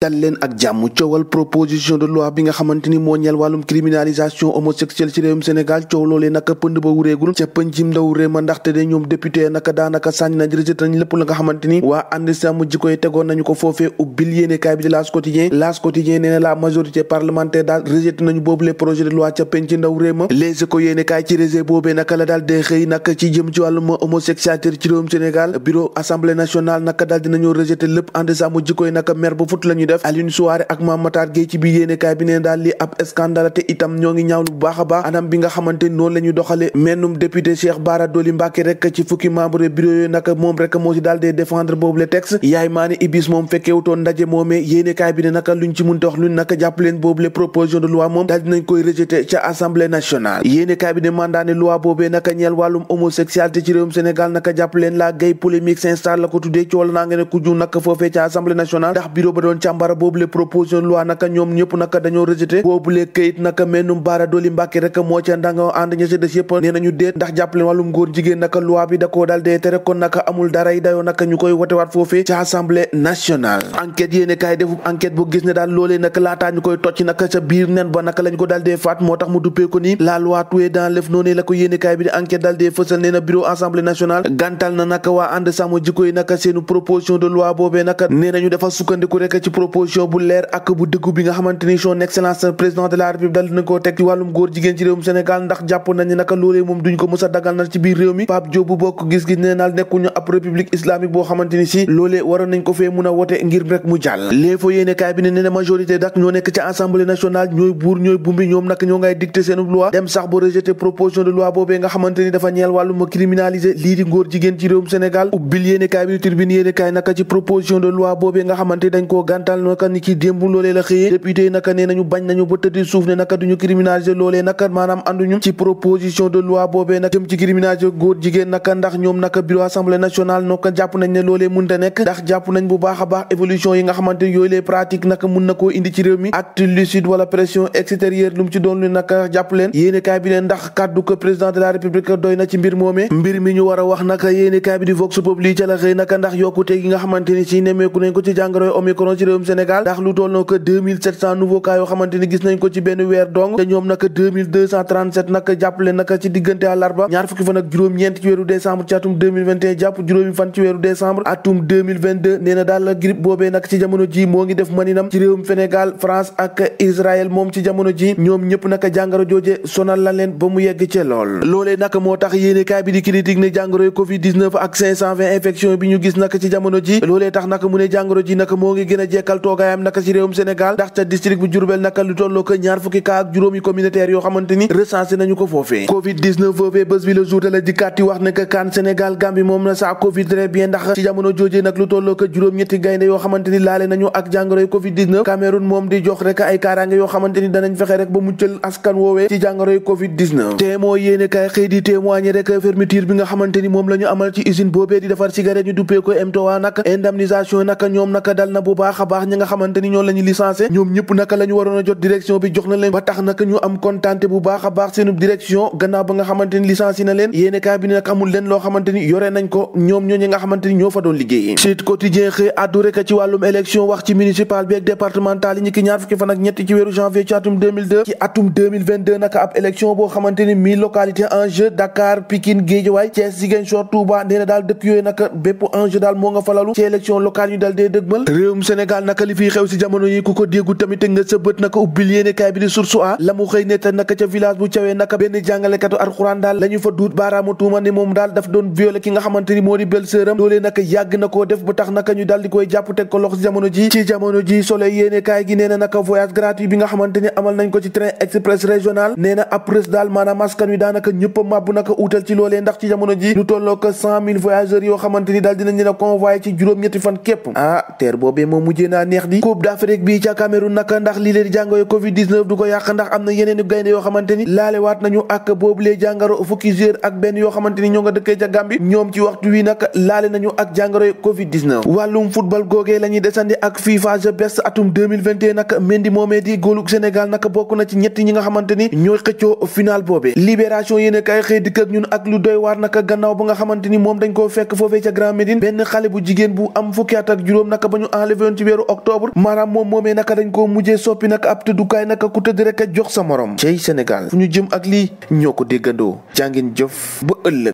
dal leen ak jàmm. coowal proposition de loi bi nga xamante ni moo ñeel wàllum criminalisation homosexuelle ci réewum Sénégal coow loolee naka pënd ba wureegul ca pëncim ndaw réew ma ndaxte de ñoom député naka daanaka sànni nañ rejeté nañ lépp la nga xamante ni waa ànd sàmm jikko yi tegoon nañu ko foofee ubbil yéenekaay bi di L'As Quotidien nee na la majorité parlementaire daal rejeté nañu boobu les projets de loi ca penc ndaw réew ma Les Échos yéenekaay ci rejet boobee naka la daal dee xëy naka ci jëm ci wàllum homosexualité ci réewum Sénégal bureau assemblée nationale naka daal dinañoo rejeté lépp ànd sàmm jikko yi naka mer ba fut la ñuy def Alioune Souaré ak Mame Matar Gueye ci biir yéenekaay bi neen daal li ab scandale te itam ñoo ngi ñaawlu bu baax a baax anam bi nga xamante ni noonu la ñuy doxale mennum député Cheikh Bara Dolly Mbacké rek ci fukki membre bureau yooyu naka moom rek moo ci daal dee défendre boobu le texte yaay maani Ibis moom fekkeewutoon ndaje moomee yéenekaay bi ne naka luñ ci munte wax luñ naka jàpp leen boobu le proposition de loi moom daal dinañ koy rejeté ca assemblée nationale yéenekaay bi ne mandat ne loi boobee naka ñeel wàllum homosexualité ci réewum Sénégal naka jàpp leen la gay polémique s'installe la ko tuddee ci wala naa nga ne ku ju naka foofee ca assemblée nationale ndax bureau ba doon càmbara boobule proposition de loi naka ñoom ñëpp naka dañoo rejeté boobule këyit naka mennum Bara Dolly Mbacké rek moo ca ndanga ànd ña ca des yëpp nee nañu déet ndax jàppaleen wàllum góor jigéen naka loi bi da koo daal dee tere kon naka amul daray dayoo naka ñu koy wotewaat foofee ca assemblée nationale enquête yéene kaay defub enquête bu gis ne daal loolee naka laataa ñu koy tocc naka ca biir nen ba naka lañ ko daal dee faat moo tax mu duppee ko ni la loi tuée dans l'œuf noonu la ko yéene kaay bi di enquête daal dee fësal nee na bureau assemblée nationale gàntal na naka waa ànd sàmm jikko yi naka seenu proposition de loi boobee naka nee nañu dafa sukkandiku rek ci proposition bu leer ak bu dëggu bi nga xamante ni son excellence président de la république dal dina ko teg ci wàllum góor jigéen ci réewum Sénégal ndax jàpp nañu naka loolee moom duñ ko mës a dagal na ci biir réew mi Pape Diop bu bokk gis-gis nee naal nekkuñu ab république islamique boo xamante ni si loolee waroon nañ ko fee mun a wote ngir rek mu jàll léefoo yéene kaay bi ne ne majorité dak ñoo nekk ci assemblée nationale ñooy buur ñooy bumbi ñoom nag ñoo ngay dicté seen loi dem sax ba rejeté proposition de loi boobee nga xamante ni dafa ñeel wàllum criminaliser lii di ngóor jigéen ci réewum Sénégal ubbil yéene kaay bi Tribune yéene kaay naka ci proposition de loi boobee nga xamante dañ koo gàntal naka ni ki démb loolee la xëyee député yi naka nee nañu bañ nañu ba tëddi suuf ne naka duñu criminaliser loolee naka maanaam ànduñu ci proposition de loi boobee nag jëm ci criminaliser góor jigéen naka ndax ñoom naka bureau assemblée nationale naka jàpp nañ ne loolee mënta nekk ndax jàpp nañ bu baax a baax évolution yi nga xamante ni yooyu les pratiques naka mun na koo indi ci réew mi acte lucide wala pression extérieure lu mu ci doon lu naka jàpp leen yéene kaay bi ne ndax kàddu ko président de la république doy na ci mbir moomee mbir mi ñu war a wax naka yéene kaay bi di Vox Populi ca la xëy naka ndax yokkute gi nga xamante ni ci nemmeeku nañ ko ci jàngoroy Omicron ci réewum Sénégal ndax lu toll na ko 2700 nouveaux cas yoo xamante ni gis nañ ko ci benn weer dong te ñoom naka 2237 naka jàpp leen naka ci diggante àllarba ñaar fukki fan ak juróom-ñeent ci weeru décembre ci atum 2021 jàpp juróomi fan ci weeru décembre atum 2022 nee na daal la grippe boobee nag ci jamono ji moo ngi def maninam ci réewum Sénégal France ak Israël moom ci jamono ji ñoom ñëpp naka jàngoro jooje sonal la leen ba mu yegg ci lool loolee naka moo tax yéene kaay bi di critique ne jàngoroy Covid 19 ak 520 infection bi ñu gis naka ci jamono ji loolee tax naka mu ne jàngoro ji naka moo ngi gën a jekkal toogaayam naka ci réewum Sénégal ndax ca district bu Diourbel naka lu tolloo ko ñaar fukki cas ak juróomi communautaire yoo xamante ni recensé nañu ko foofee Covid 19 foofee bés bi la jour la dikkaat yi wax ne que kan Sénégal Gambie moom na sa Covid très bien ndax ci jamono joojee nag lu tolloo ko juróom-ñetti gaynde yoo xamante ni laale nañu ak jàngoroy Covid 19 Cameroun moom di jox rek ay kaaraange yoo xamante ni danañ fexe rek ba muccal askan woowee ci jàngoroy Covid 19 te moo yéene kay xëy di témoigner rek fermeture bi nga xamante ni moom la ñu amal ci usine boobee di defar cigarette ñu duppee ko MTOA nag indemnisation naka ñoom naka dal na bu baax a baax ñi nga xamante ni ñoo la ñu licencié ñoom ñëpp naka la ñu waroon a jot direction bi jox na leen ba tax naka ñu am kontaante bu baax a baax seenu direction gannaaw ba nga xamante ni licencié na leen yéene kaay bi nag amul leen loo xamante ni yore nañ ko ñoom ñooñu nga xamante ni ñoo fa doon liggéey Sud Quotidien xëy addu rek ci wàllum élection wax ci municipal bi ak départemental yi ñi ki ñaar fukki fan ak ñetti ci weeru janvier ci atum 2002 ci atum 2022 naka ab élection boo xamante ni 1000 localités en jeu Dakar Pikine Guédiawaye Thiès Ziguinchor Touba nee na daal dëkk yooyu naka bépp enjeu daal moo nga falalu ci élection locale ñu dal dee dëgmal réewum Sénégal naka li fiy xew si jamono yi ku ko déggu tamit nga sa bët naka ubbil yéene kaay bi di Source A la mu xëy netta naka ca village bu Thiawé naka benn jàngalekatu alxuraan daal la ñu fa duut baaraamu tuuma ne moom daal daf doon violé ki nga xamante ni moo di belle-sœuram loolee naka yàgg na koo def ba tax naka ñu daal di koy jàpp teg ko loxo ci jamono ji Soleil yéene kaay gi nee na naka voyage gratuit bi nga xamante ni amal nañ ko ci train express régional nee na après daal maanaam askan wi daanaka ñëpp a màbb naka uutal ci loolee ndax ci jamono ji lu tolloo ko 100 000 voyageurs yoo xamante ni daal dinañ leen a convoyé ci juróom-ñetti fan képp teer boobee moom mujjee naa neex di Coupe d'Afrique bi ca Cameroun naka ndax lii leen jàngoro Covid 19 du ko yàq ndax am na yeneen i gaynde yoo xamante ni laalewaat nañu ak boobu lee jàngoro fukki joueur ak benn yoo xamante ni ñoo nga dëkkee ca Gambie ñoom ci waxtu wi nag laale nañu ak jàngoro Covid 19 wàllum football googee la ñuy desandi ak FIFA The Best atum 2021 nag Mendy moomee di góolug Sénégal nag bokk na ci ñett ñi nga xamante ni ñooy xëccoo final boobee Libération yéen a kay xëy dikk ak ñun ak lu doy waar naka gannaaw ba nga xamante ni moom dañ koo fekk foofee ca Grand Médine benn xale bu jigéen bu am fukki at ak juróom naka ba ñu enlevé woon ci weeru octobre maanaam moom moomee naka dañ koo mujjee soppi nag ab tëddukaay naka ku tëdd rek a jox sa morom cey Sénégal fu ñu jëm ak lii ñoo ko déggandoo jàngin jëf ba ëllëg